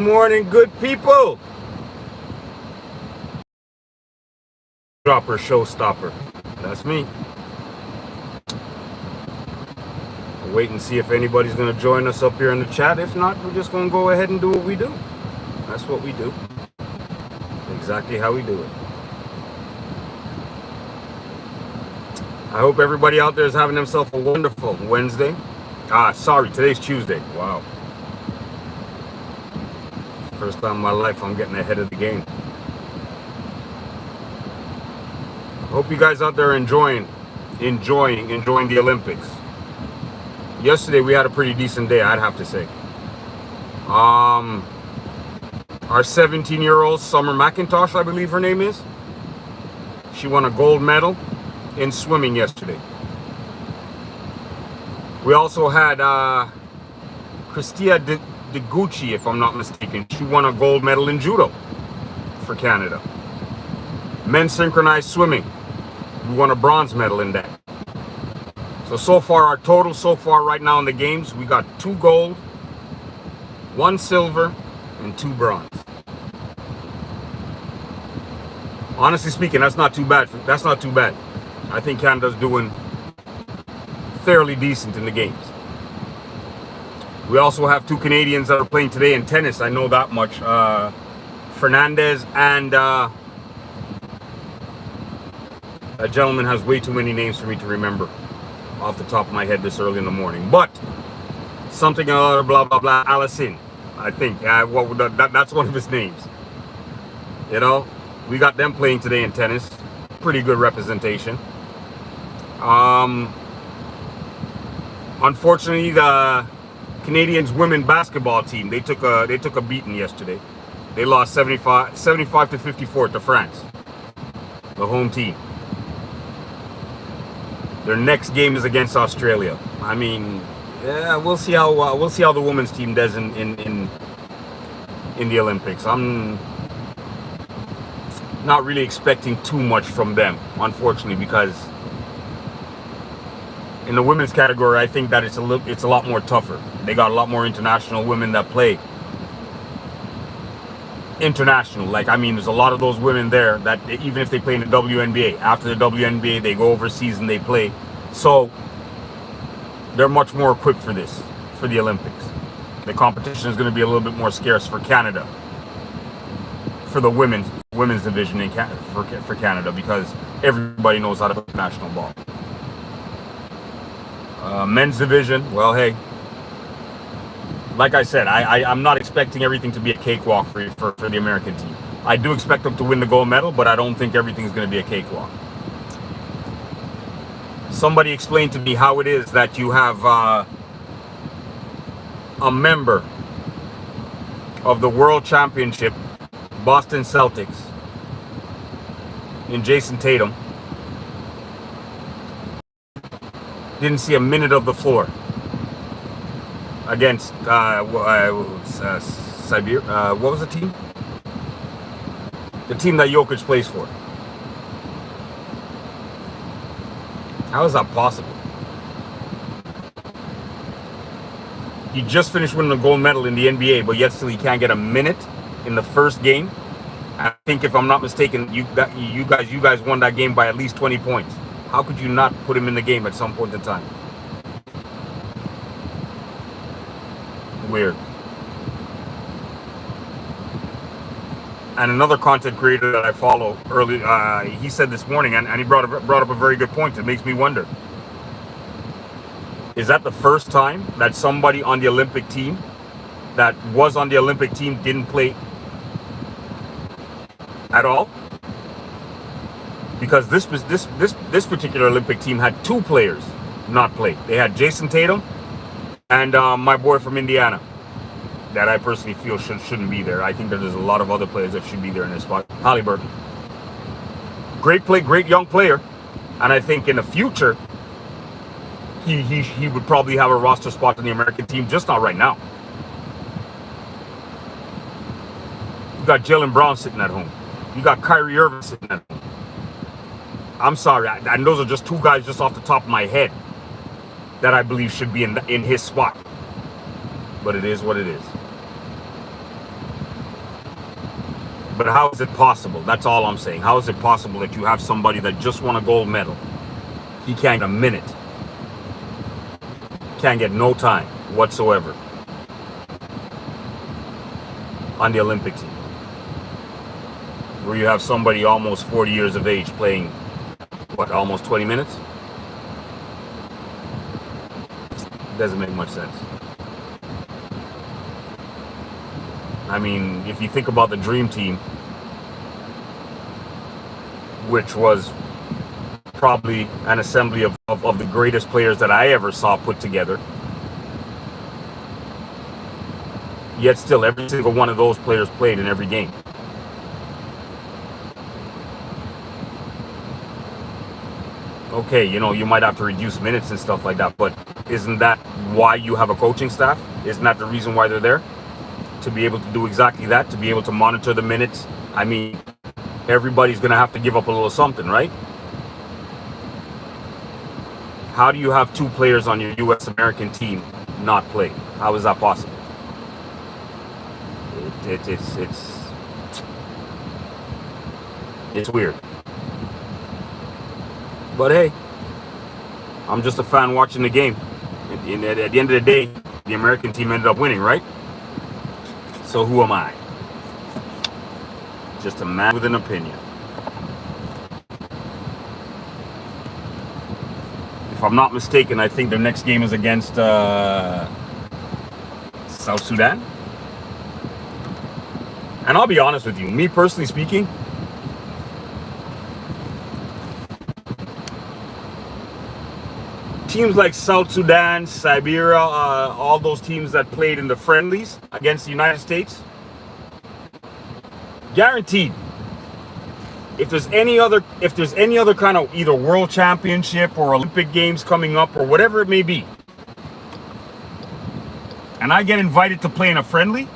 Morning, good people. Dropper, showstopper. That's me. I'll wait and see if anybody's going to join us up here in the chat. If not, we're just going to go ahead and do what we do. That's what we do. Exactly how we do it. I hope everybody out there is having themselves a wonderful Wednesday. Sorry, today's Tuesday. Wow. First time in my life I'm getting ahead of the game. I hope you guys out there are enjoying the Olympics. Yesterday we had a pretty decent day, I'd have to say. Our 17-year-old Summer McIntosh, I believe her name is. She won a gold medal in swimming yesterday. We also had Christia Degucci, if I'm not mistaken. She won a gold medal in judo for Canada. Men's synchronized swimming, we won a bronze medal in that. So far, our total so far right now in the games, we got 2 gold, 1 silver, and 2 bronze. Honestly speaking, that's not too bad. That's not too bad. I think Canada's doing fairly decent in the games. We also have 2 Canadians that are playing today in tennis. I know that much. Fernandez and a gentleman has way too many names for me to remember off the top of my head this early in the morning. But something or other, blah, blah, blah, Allison, I think. That's one of his names. You know, we got them playing today in tennis. Pretty good representation. Unfortunately, the Canadians women basketball team, they took a beating yesterday. They lost 75 to 54 to France, the home team. Their next game is against Australia. I mean, yeah, we'll see how the women's team does in the Olympics. I'm not really expecting too much from them, unfortunately, because in the women's category, I think that it's a lot more tougher. They got a lot more international women that play international. Like, I mean, there's a lot of those women there that even if they play in the WNBA, after the WNBA, they go overseas and they play. So they're much more equipped for this, for the Olympics. The competition is going to be a little bit more scarce for Canada, for the women's division in for Canada, because everybody knows how to play national ball. Men's division, well, hey, like I said, I'm not expecting everything to be a cakewalk for the American team. I do expect them to win the gold medal, but I don't think everything's going to be a cakewalk. Somebody explained to me how it is that you have a member of the World Championship, Boston Celtics, in Jason Tatum, didn't see a minute of the floor against Siberia. What was the team? The team that Jokic plays for. How is that possible? He just finished winning a gold medal in the NBA, but yet still he can't get a minute in the first game. I think, if I'm not mistaken, you guys won that game by at least 20 points. How could you not put him in the game at some point in time? Weird. And another content creator that I follow early, he said this morning, and he brought up a very good point. It makes me wonder: is that the first time that somebody on the Olympic team, that was on the Olympic team, didn't play at all? Because this particular Olympic team had 2 players not play. They had Jason Tatum and my boy from Indiana, that I personally feel shouldn't be there. I think that there's a lot of other players that should be there in this spot. Halliburton, great young player, and I think in the future he would probably have a roster spot in the American team, just not right now. You got Jaylen Brown sitting at home. You got Kyrie Irving sitting at home. I'm sorry, and those are just 2 guys just off the top of my head that I believe should be in his spot. But it is what it is. But how is it possible? That's all I'm saying. How is it possible that you have somebody that just won a gold medal? He can't get a minute. Can't get no time whatsoever on the Olympic team. Where you have somebody almost 40 years of age playing, what, almost 20 minutes? Doesn't make much sense. I mean, if you think about the dream team, which was probably an assembly of the greatest players that I ever saw put together, yet still every single one of those players played in every game. Okay, you know, you might have to reduce minutes and stuff like that, but isn't that why you have a coaching staff? Isn't that the reason why they're there? To be able to do exactly that, to be able to monitor the minutes. I mean, everybody's going to have to give up a little something, right? How do you have two players on your U.S. American team not play? How is that possible? It's weird. But hey, I'm just a fan watching the game. At the end of the day, the American team ended up winning, right? So who am I? Just a man with an opinion. If I'm not mistaken, I think their next game is against South Sudan. And I'll be honest with you, me personally speaking, teams like South Sudan, Siberia, all those teams that played in the friendlies against the United States, guaranteed, if there's any other kind of either world championship or Olympic games coming up or whatever it may be, and I get invited to play in a friendly,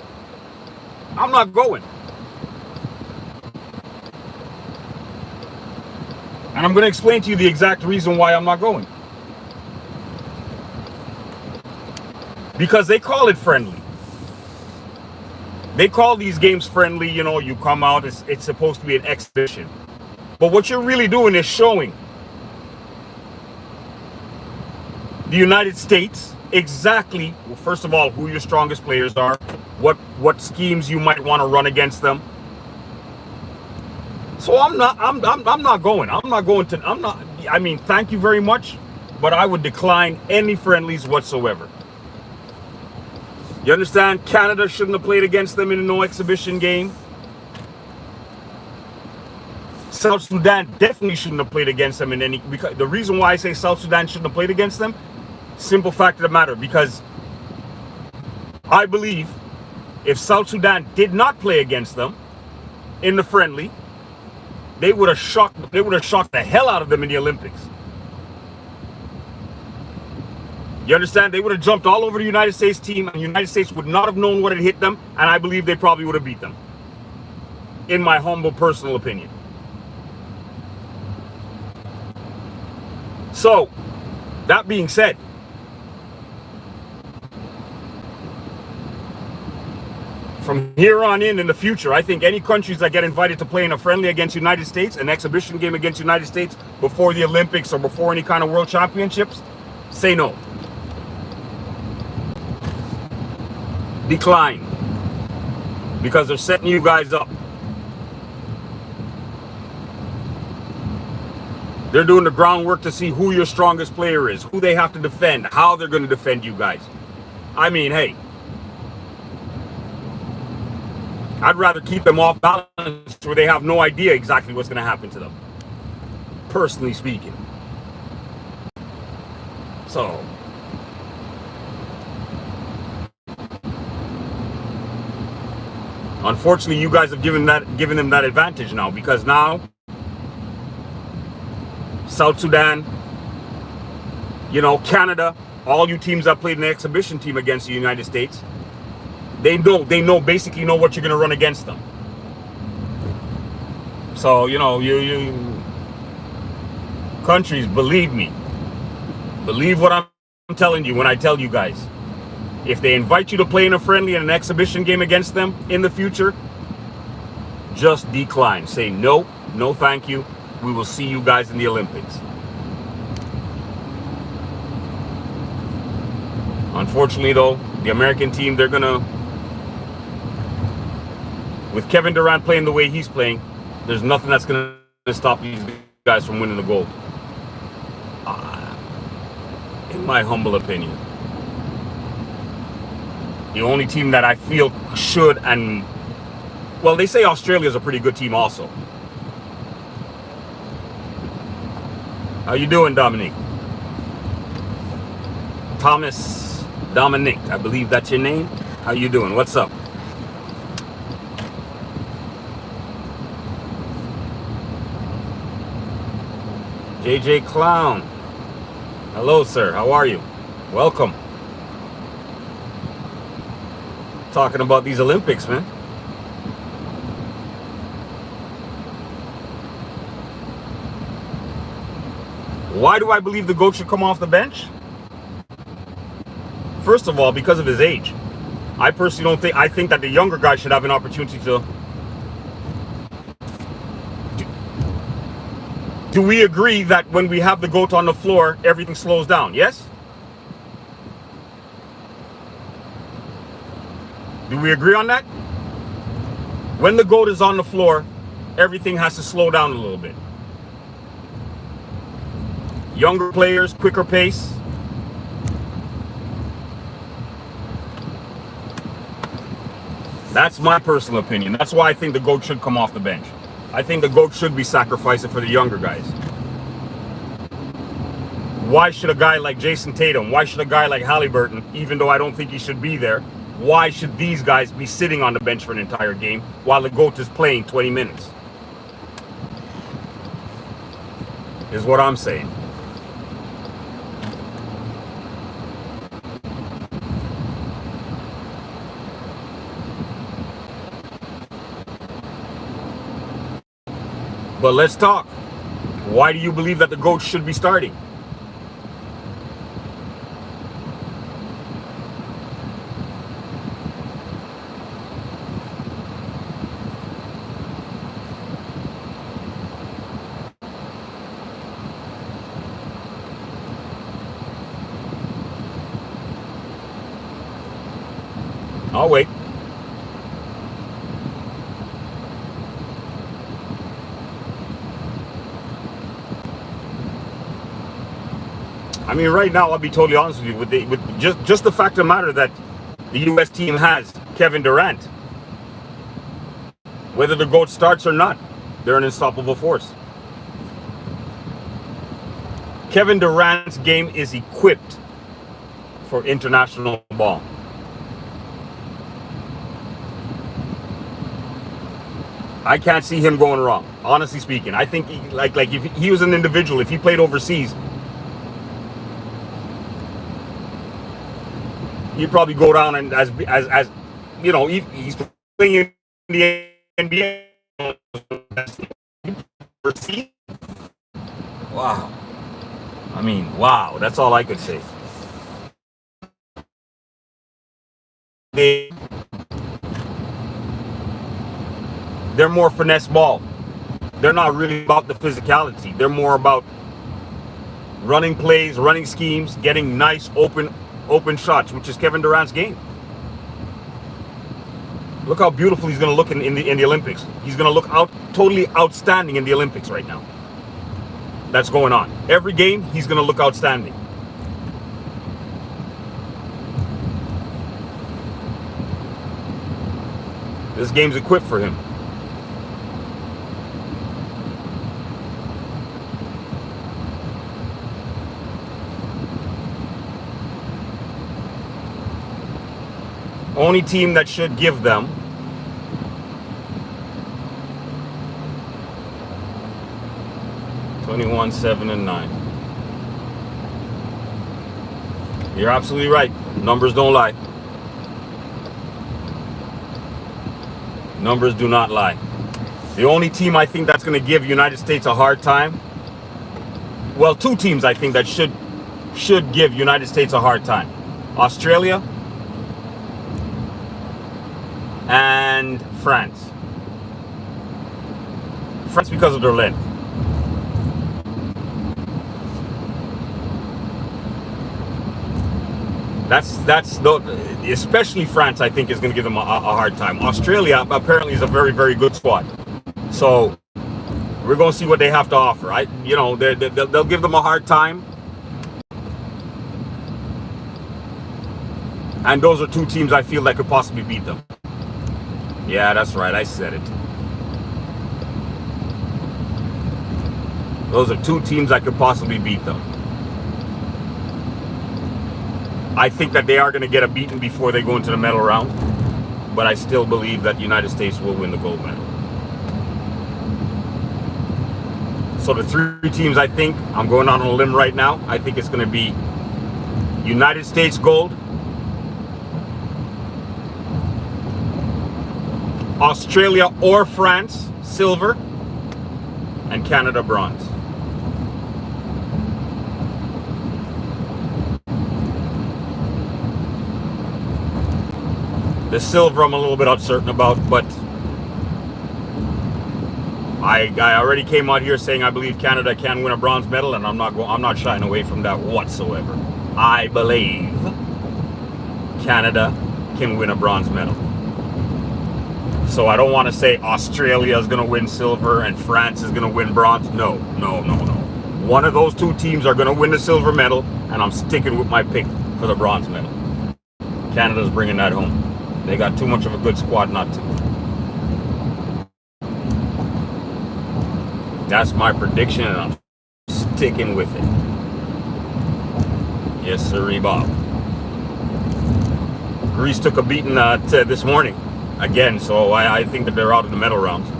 I'm not going. And I'm going to explain to you the exact reason why I'm not going. Because they call it friendly. They call these games friendly, you know, you come out, it's supposed to be an exhibition. But what you're really doing is showing the United States exactly, well, first of all, who your strongest players are, what schemes you might want to run against them. So I'm not going. I mean, thank you very much, but I would decline any friendlies whatsoever. You understand? Canada shouldn't have played against them in a no exhibition game. South Sudan definitely shouldn't have played against them in any, because the reason why I say South Sudan shouldn't have played against them, simple fact of the matter, because I believe if South Sudan did not play against them in the friendly, they would have shocked the hell out of them in the Olympics. You understand? They would have jumped all over the United States team, and the United States would not have known what had hit them, and I believe they probably would have beat them. In my humble personal opinion. So, that being said, from here on in the future, I think any countries that get invited to play in a friendly against the United States, an exhibition game against the United States before the Olympics or before any kind of world championships, say no. Decline. Because they're setting you guys up. They're doing the groundwork to see who your strongest player is, who they have to defend, how they're going to defend you guys. I mean, hey, I'd rather keep them off balance where they have no idea exactly what's going to happen to them. Personally speaking. So, unfortunately, you guys have given them that advantage now, because now South Sudan, you know, Canada, all you teams that played an exhibition team against the United States, they basically know what you're going to run against them. So, you know, you countries, believe me, believe what I'm telling you when I tell you guys. If they invite you to play in a friendly and an exhibition game against them in the future, just decline. Say no, no thank you. We will see you guys in the Olympics. Unfortunately, though, the American team, they're gonna, with Kevin Durant playing the way he's playing, there's nothing that's gonna stop these guys from winning the gold. In my humble opinion, the only team that I feel should, and well, they say Australia's a pretty good team also. How you doing, Dominic? Dominic, I believe that's your name. How you doing? What's up? JJ Clown. Hello, sir. How are you? Welcome. Talking about these Olympics, man. Why do I believe the GOAT should come off the bench? First of all, because of his age. I personally don't think, I think that the younger guy should have an opportunity to. Do we agree that when we have the GOAT on the floor, everything slows down? Yes? Do we agree on that? When the GOAT is on the floor, everything has to slow down a little bit. Younger players, quicker pace. That's my personal opinion. That's why I think the GOAT should come off the bench. I think the GOAT should be sacrificing for the younger guys. Why should a guy like Jason Tatum, why should a guy like Halliburton, even though I don't think he should be there, why should these guys be sitting on the bench for an entire game while the GOAT is playing 20 minutes? Is what I'm saying. But let's talk. Why do you believe that the GOAT should be starting? I'll wait. I mean, right now, I'll be totally honest with you. With just the fact of the matter that the U.S. team has Kevin Durant, whether the GOAT starts or not, they're an unstoppable force. Kevin Durant's game is equipped for international ball. I can't see him going wrong, honestly speaking. I think, like if he was an individual, if he played overseas, he'd probably go down and as you know, he's playing in the NBA. Wow. I mean, wow. That's all I could say. They're more finesse ball. They're not really about the physicality. They're more about running plays, running schemes, getting nice open shots, which is Kevin Durant's game. Look how beautiful he's going to look in the Olympics. He's going to look totally outstanding in the Olympics right now. That's going on. Every game, he's going to look outstanding. This game's equipped for him. Only team that should give them (21, 7, and 9). You're absolutely right. Numbers don't lie. Numbers do not lie. The only team I think that's going to give United States a hard time, well, two teams I think that should give United States a hard time: Australia and France. France because of their length. That's especially France, I think, is going to give them a hard time. Australia apparently is a very, very good squad. So we're going to see what they have to offer. They'll give them a hard time. And those are two teams I feel that could possibly beat them. Yeah, that's right. I said it. Those are two teams that could possibly beat them. I think that they are going to get a beating before they go into the medal round. But I still believe that the United States will win the gold medal. So the three teams, I think, I'm going out on a limb right now. I think it's going to be United States gold, Australia or France silver, and Canada bronze. The silver I'm a little bit uncertain about, but I already came out here saying I believe Canada can win a bronze medal, and I'm not shying away from that whatsoever. I believe Canada can win a bronze medal. So I don't want to say Australia is going to win silver and France is going to win bronze. No. One of those two teams are going to win the silver medal, and I'm sticking with my pick for the bronze medal. Canada's bringing that home. They got too much of a good squad not to. That's my prediction, and I'm sticking with it. Yes, sir, Bob. Greece took a beating this morning again, so I think that they're out of the medal rounds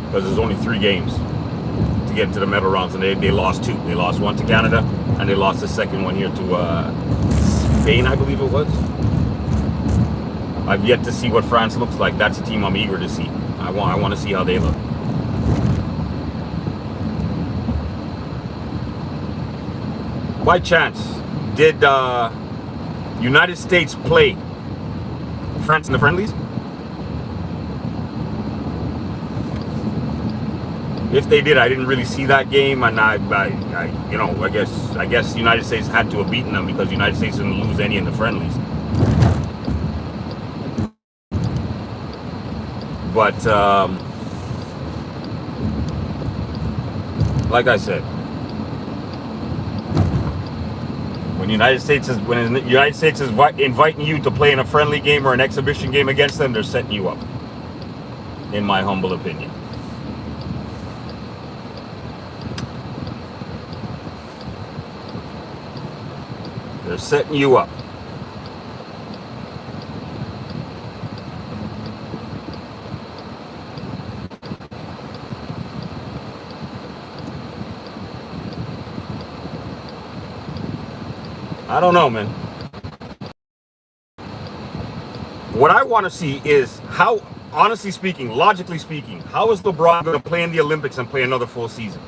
because there's only 3 games to get into the medal rounds, and they lost 2. They lost one to Canada, and they lost the second one here to Spain, I believe it was. I've yet to see what France looks like. That's a team I'm eager to see. I want to see how they look. By chance, did United States play France in the friendlies? If they did, I didn't really see that game, and I guess United States had to have beaten them because the United States didn't lose any in the friendlies. But like I said, when the United States is inviting you to play in a friendly game or an exhibition game against them, they're setting you up, in my humble opinion. They're setting you up. I don't know, man. What I want to see is how, honestly speaking, logically speaking, how is LeBron going to play in the Olympics and play another full season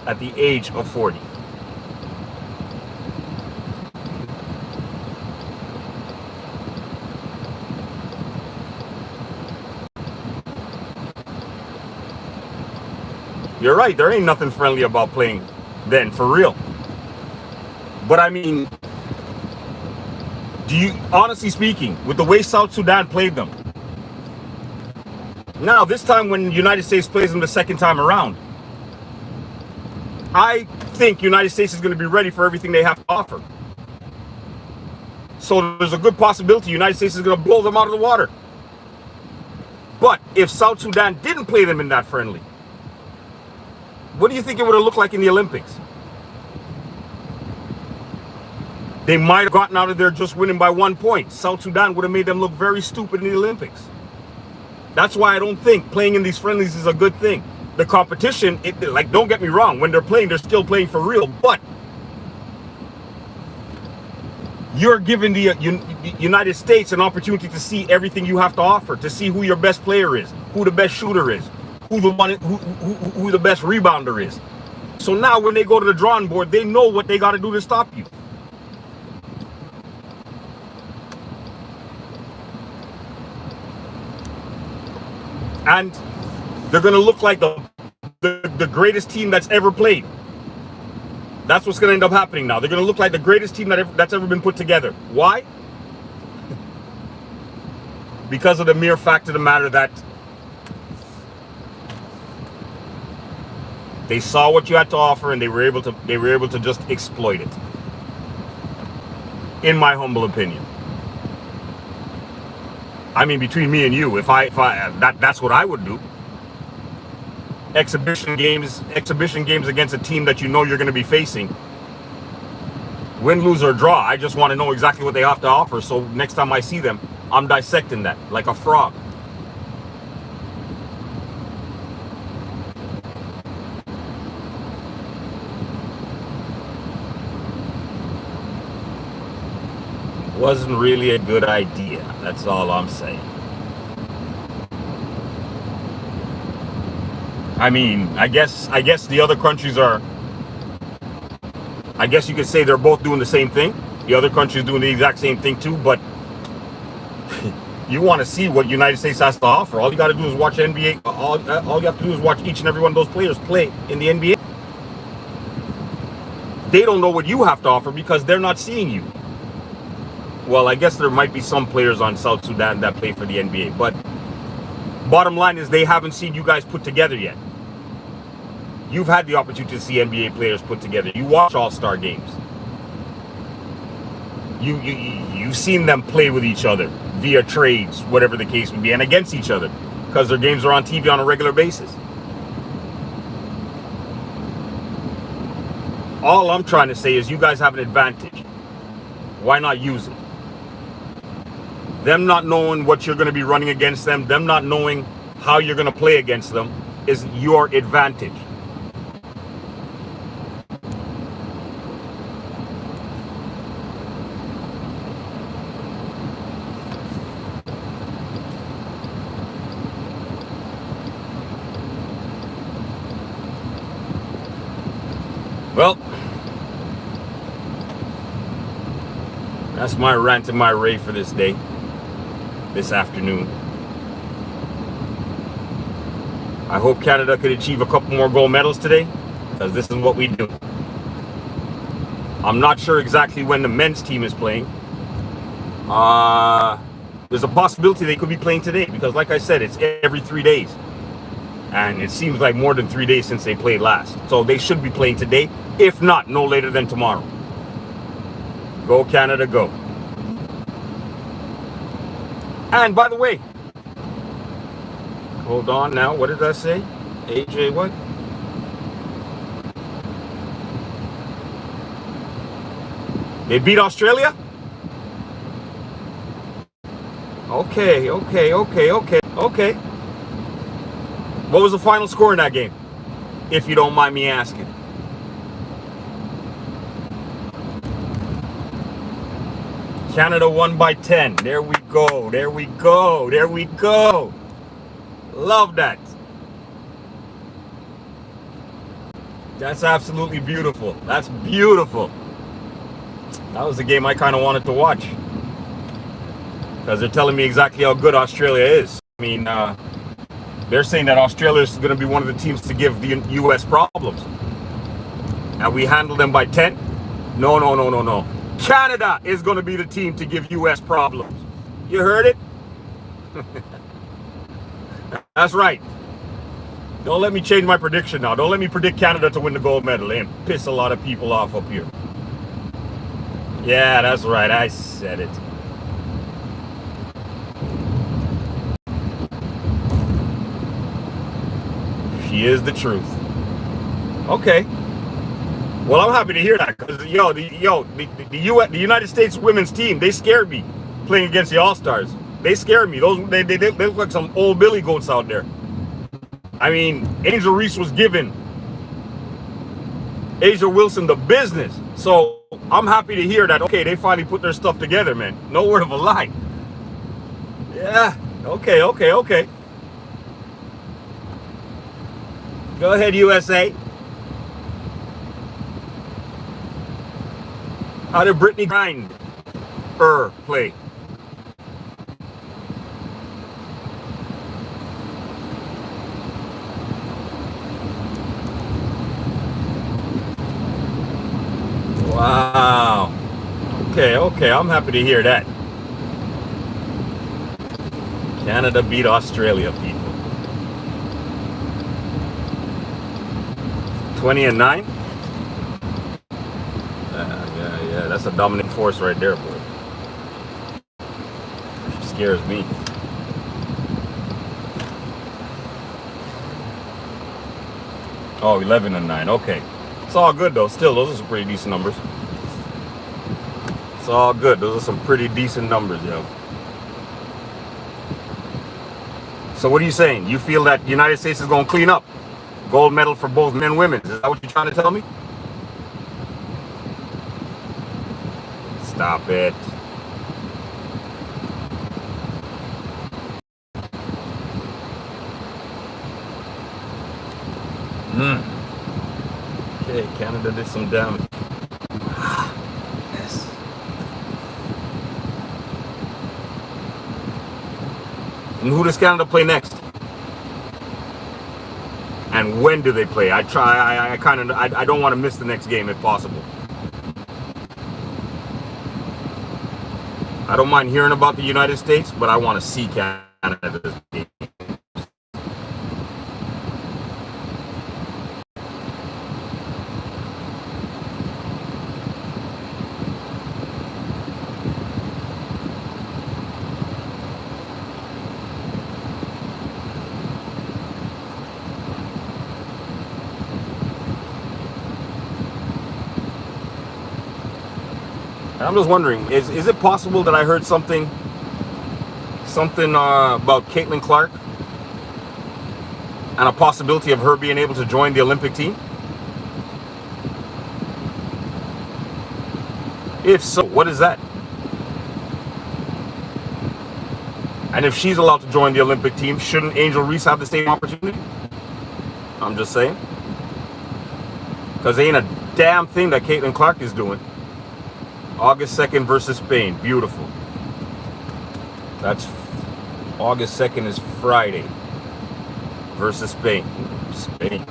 at the age of 40? You're right, there ain't nothing friendly about playing then, for real. But I mean, honestly speaking, with the way South Sudan played them, now this time when United States plays them the second time around, I think United States is going to be ready for everything they have to offer. So there's a good possibility United States is going to blow them out of the water. But if South Sudan didn't play them in that friendly, what do you think it would have looked like in the Olympics? They might have gotten out of there just winning by 1 point. South Sudan would have made them look very stupid in the Olympics. That's why I don't think playing in these friendlies is a good thing. The competition, don't get me wrong, when they're playing, they're still playing for real, but you're giving the United States an opportunity to see everything you have to offer, to see who your best player is, who the best shooter is, who the best rebounder is. So now when they go to the drawing board, they know what they got to do to stop you. And they're going to look like the greatest team that's ever played. That's what's going to end up happening now. They're going to look like the greatest team that's ever been put together. Why? Because of the mere fact of the matter that they saw what you had to offer and they were able to just exploit it. In my humble opinion. I mean, between me and you, that's what I would do. Exhibition games against a team that you know you're going to be facing. Win, lose, or draw. I just want to know exactly what they have to offer. So next time I see them, I'm dissecting that like a frog. Wasn't really a good idea. That's all I'm saying. I mean, I guess the other countries are, I guess you could say they're both doing the same thing. The other countries doing the exact same thing too, but you want to see what United States has to offer. All you got to do is watch NBA. All you have to do is watch each and every one of those players play in the NBA. They don't know what you have to offer because they're not seeing you. Well, I guess there might be some players on South Sudan that play for the NBA, but bottom line is they haven't seen you guys put together yet. You've had the opportunity to see NBA players put together. You watch All-Star games. You've seen them play with each other via trades, whatever the case may be, and against each other because their games are on TV on a regular basis. All I'm trying to say is you guys have an advantage. Why not use it? Them not knowing what you're going to be running against them, them not knowing how you're going to play against them is your advantage. Well, that's my rant and my rave for this day, this afternoon. I hope Canada could achieve a couple more gold medals today, because this is what we do. I'm not sure exactly when the men's team is playing. There's a possibility they could be playing today, because like I said, it's every 3 days. And it seems like more than 3 days since they played last. So they should be playing today, if not, no later than tomorrow. Go Canada, go. And by the way, hold on now, what did I say? AJ what? They beat Australia? Okay. What was the final score in that game? If you don't mind me asking. Canada won by 10. There we go. Love that. That's absolutely beautiful. That's beautiful. That was the game I kind of wanted to watch. Because they're telling me exactly how good Australia is. I mean, they're saying that Australia is going to be one of the teams to give the U.S. problems. And we handle them by 10? No. Canada is going to be the team to give U.S. problems. You heard it? That's right. Don't let me change my prediction now. Don't let me predict Canada to win the gold medal and piss a lot of people off up here. Yeah, that's right. I said it. She is the truth. Okay. Well, I'm happy to hear that because the United States women's team, they scared me playing against the All-Stars. They scared me. They look like some old billy goats out there. I mean, Angel Reese was giving Asia Wilson the business. So I'm happy to hear that, okay, they finally put their stuff together, man. No word of a lie. Yeah, okay. Go ahead, USA. How did Brittany Griner play? Okay, I'm happy to hear that. Canada beat Australia, people. 20-9. Yeah. That's a dominant force right there, boy. She scares me. Oh, 11-9. Okay. It's all good, though. Still, those are some pretty decent numbers. It's all good. Those are some pretty decent numbers, yo. So what are you saying? You feel that the United States is going to clean up? Gold medal for both men and women. Is that what you're trying to tell me? Stop it. Okay, Canada did some damage. Yes. And who does Canada play next? And when do they play? I don't want to miss the next game if possible. I don't mind hearing about the United States, but I want to see Canada's game. I'm just wondering, is it possible that I heard something about Caitlin Clark and a possibility of her being able to join the Olympic team? If so, what is that? And if she's allowed to join the Olympic team, shouldn't Angel Reese have the same opportunity? I'm just saying. Because there ain't a damn thing that Caitlin Clark is doing. August 2nd versus Spain. Beautiful. That's August 2nd is Friday versus Spain. Spain.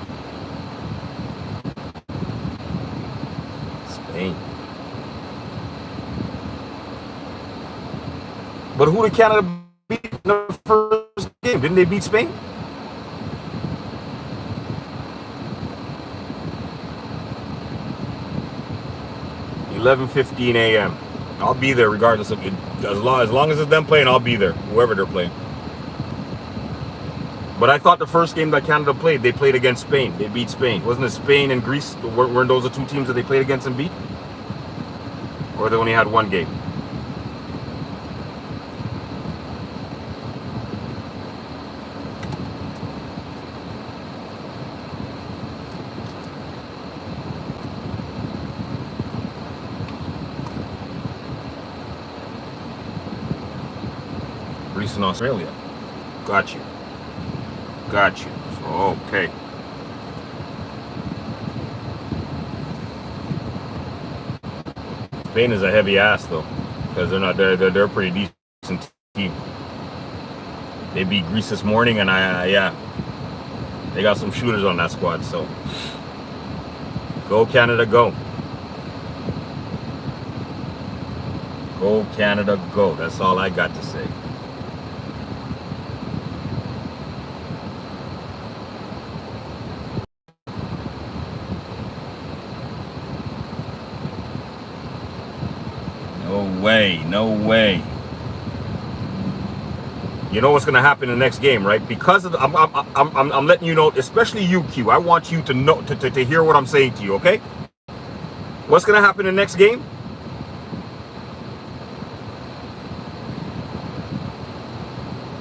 But who did Canada beat in the first game? Didn't they beat Spain? $11:15 a.m. I'll be there regardless of it. As long as it's them playing, I'll be there. Whoever they're playing. But I thought the first game that Canada played, they played against Spain. They beat Spain. Wasn't it Spain and Greece? Weren't those the two teams that they played against and beat? Or they only had one game? Greece and Australia. Got you. So, okay. Spain is a heavy ass though, because they're a pretty decent team. They beat Greece this morning, and they got some shooters on that squad. So, go Canada, go. Go Canada, go. That's all I got to say. No way. You know what's gonna happen in the next game, right? Because of I'm letting you know, especially you, Q. I want you to know to hear what I'm saying to you, okay? What's gonna happen in the next game?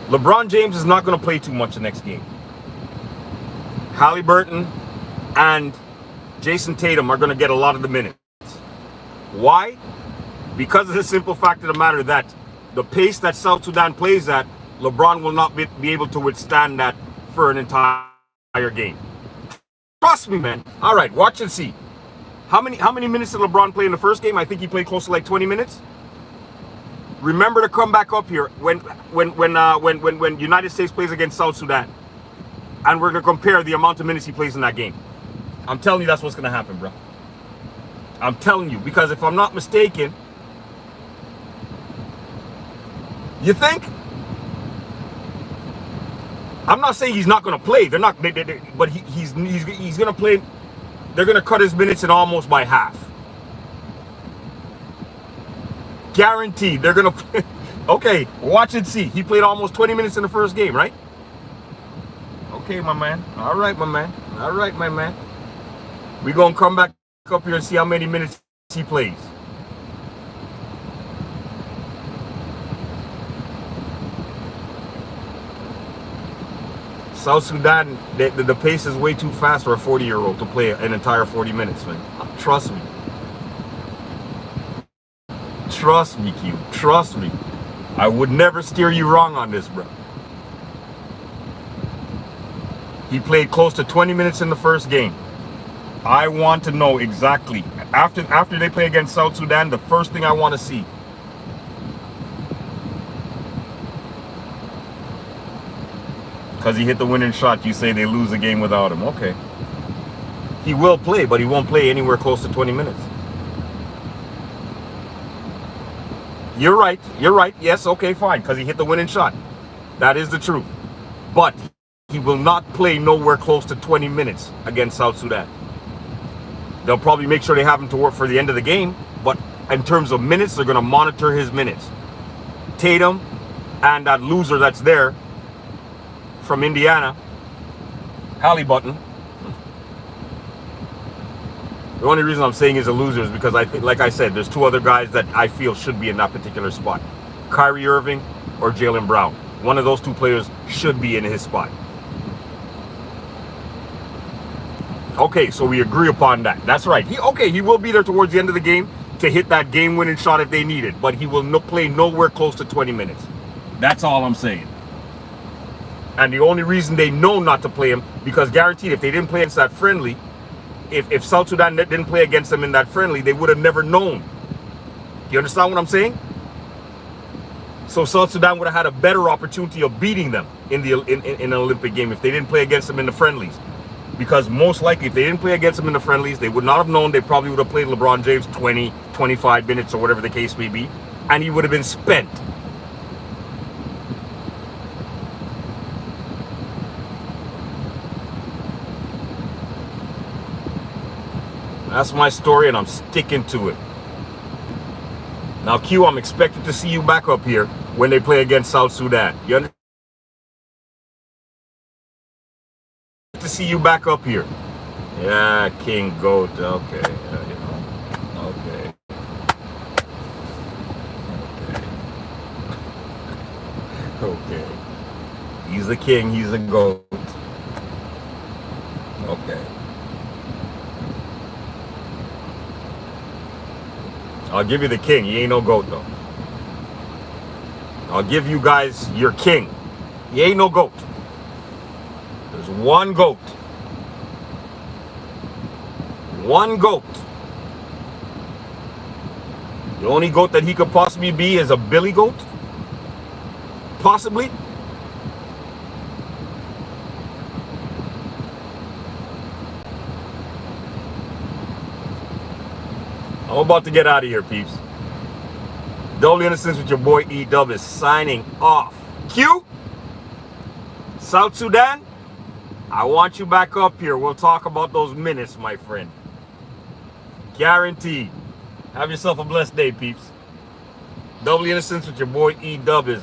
LeBron James is not gonna play too much the next game. Halliburton and Jason Tatum are gonna get a lot of the minutes. Why? Because of the simple fact of the matter that the pace that South Sudan plays at, LeBron will not be able to withstand that for an entire game. Trust me, man. All right, watch and see. How many minutes did LeBron play in the first game? I think he played close to like 20 minutes. Remember to come back up here when United States plays against South Sudan, and we're gonna compare the amount of minutes he plays in that game. I'm telling you, that's what's gonna happen, bro. I'm telling you, because if I'm not mistaken, You think? I'm not saying he's not going to play. They're not, but he's going to play. They're going to cut his minutes in almost by half. Guaranteed. They're going to play. Okay, watch and see. He played almost 20 minutes in the first game, right? Okay, my man. All right, my man. All right, my man. We're going to come back up here and see how many minutes he plays. South Sudan, the pace is way too fast for a 40-year-old to play an entire 40 minutes, man. Trust me. Trust me, Q. Trust me. I would never steer you wrong on this, bro. He played close to 20 minutes in the first game. I want to know exactly. After they play against South Sudan, the first thing I want to see. Because he hit the winning shot, you say they lose the game without him. Okay. He will play, but he won't play anywhere close to 20 minutes. You're right. You're right. Yes, okay, fine. Because he hit the winning shot. That is the truth. But he will not play nowhere close to 20 minutes against South Sudan. They'll probably make sure they have him to work for the end of the game. But in terms of minutes, they're going to monitor his minutes. Tatum and that loser that's there from Indiana, Halliburton. The only reason I'm saying he's a loser is because I think, like I said, there's two other guys that I feel should be in that particular spot. Kyrie Irving or Jaylen Brown. One of those two players should be in his spot. Okay, so we agree upon that. That's right. He will be there towards the end of the game to hit that game-winning shot if they need it, but he will play nowhere close to 20 minutes. That's all I'm saying. And the only reason they know not to play him, because guaranteed if they didn't play against that friendly, if South Sudan didn't play against them in that friendly, they would have never known. Do you understand what I'm saying? So South Sudan would have had a better opportunity of beating them in an Olympic game if they didn't play against them in the friendlies. Because most likely if they didn't play against them in the friendlies, they would not have known. They probably would have played LeBron James 20, 25 minutes or whatever the case may be, and he would have been spent. That's my story, and I'm sticking to it. Now, Q, I'm expected to see you back up here when they play against South Sudan. You understand? To see you back up here. Yeah, King Goat. Okay. Okay. Okay. He's the king. He's the goat. Okay. I'll give you the king. He ain't no goat, though. I'll give you guys your king. He ain't no goat. There's one goat. One goat. The only goat that he could possibly be is a billy goat. Possibly. I'm about to get out of here, peeps. Double the Innocence with your boy E-Dub is signing off. Q, South Sudan, I want you back up here. We'll talk about those minutes, my friend. Guaranteed. Have yourself a blessed day, peeps. Double the Innocence with your boy E-Dub is